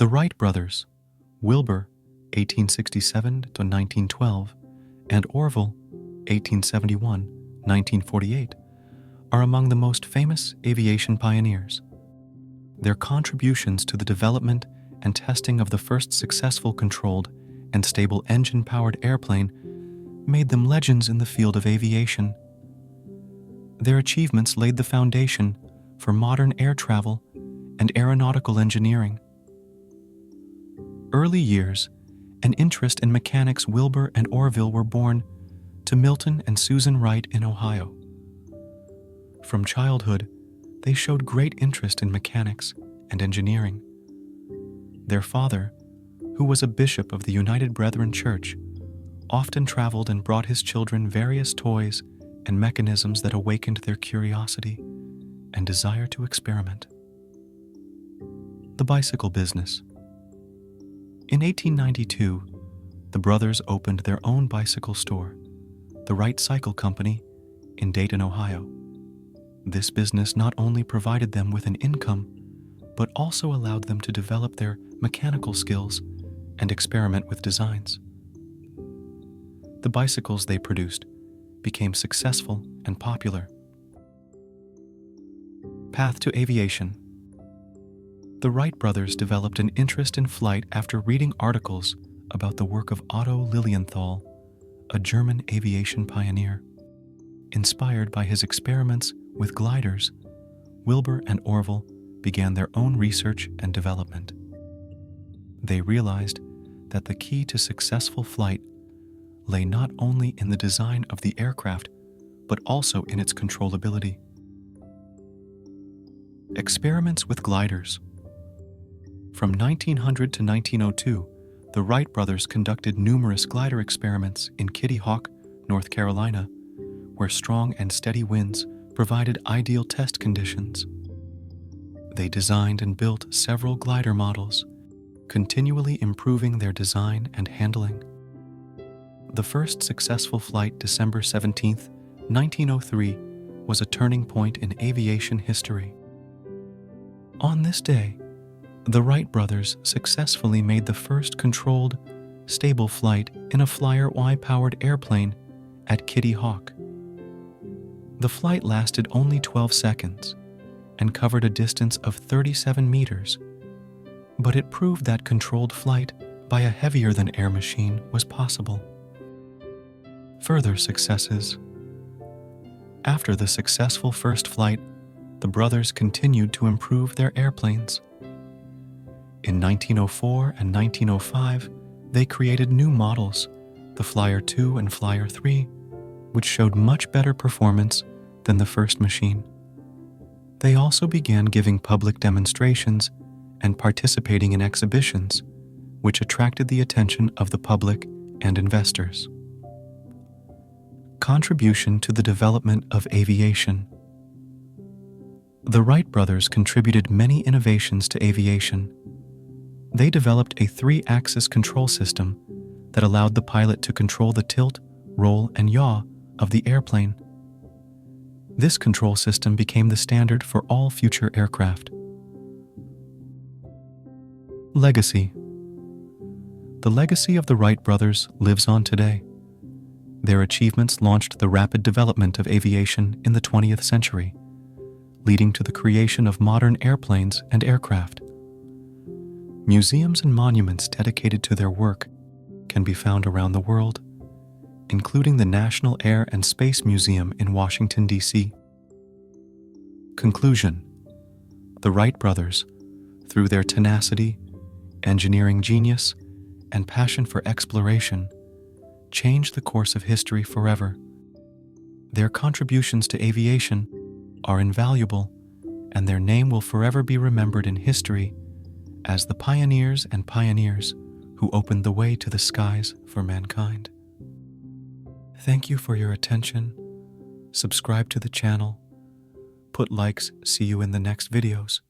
The Wright brothers, Wilbur, 1867 to 1912, and Orville, 1871-1948, are among the most famous aviation pioneers. Their contributions to the development and testing of the first successful controlled and stable engine-powered airplane made them legends in the field of aviation. Their achievements laid the foundation for modern air travel and aeronautical engineering. Early years, an interest in mechanics Wilbur and Orville were born to Milton and Susan Wright in Ohio. From childhood, they showed great interest in mechanics and engineering. Their father, who was a bishop of the United Brethren Church, often traveled and brought his children various toys and mechanisms that awakened their curiosity and desire to experiment. The bicycle business. In 1892, the brothers opened their own bicycle store, the Wright Cycle Company, in Dayton, Ohio. This business not only provided them with an income, but also allowed them to develop their mechanical skills and experiment with designs. The bicycles they produced became successful and popular. Path to aviation. The Wright brothers developed an interest in flight after reading articles about the work of Otto Lilienthal, a German aviation pioneer. Inspired by his experiments with gliders, Wilbur and Orville began their own research and development. They realized that the key to successful flight lay not only in the design of the aircraft, but also in its controllability. Experiments with gliders. From 1900 to 1902, the Wright brothers conducted numerous glider experiments in Kitty Hawk, North Carolina, where strong and steady winds provided ideal test conditions. They designed and built several glider models, continually improving their design and handling. The first successful flight, December 17, 1903, was a turning point in aviation history. On this day, the Wright brothers successfully made the first controlled, stable flight in a Flyer Y-powered airplane at Kitty Hawk. The flight lasted only 12 seconds and covered a distance of 37 meters, but it proved that controlled flight by a heavier-than-air machine was possible. Further successes. After the successful first flight, the brothers continued to improve their airplanes. In 1904 and 1905, they created new models, the Flyer 2 and Flyer 3, which showed much better performance than the first machine. They also began giving public demonstrations and participating in exhibitions, which attracted the attention of the public and investors. Contribution to the development of aviation. The Wright brothers contributed many innovations to aviation. They developed a 3-axis control system that allowed the pilot to control the tilt, roll, and yaw of the airplane. This control system became the standard for all future aircraft. Legacy. The legacy of the Wright brothers lives on today. Their achievements launched the rapid development of aviation in the 20th century, leading to the creation of modern airplanes and aircraft. Museums and monuments dedicated to their work can be found around the world, including the National Air and Space Museum in Washington, D.C. Conclusion. The Wright brothers, through their tenacity, engineering genius, and passion for exploration, changed the course of history forever. Their contributions to aviation are invaluable, and their name will forever be remembered in history as the pioneers and pioneers who opened the way to the skies for mankind. Thank you for your attention. Subscribe to the channel. Put likes. See you in the next videos.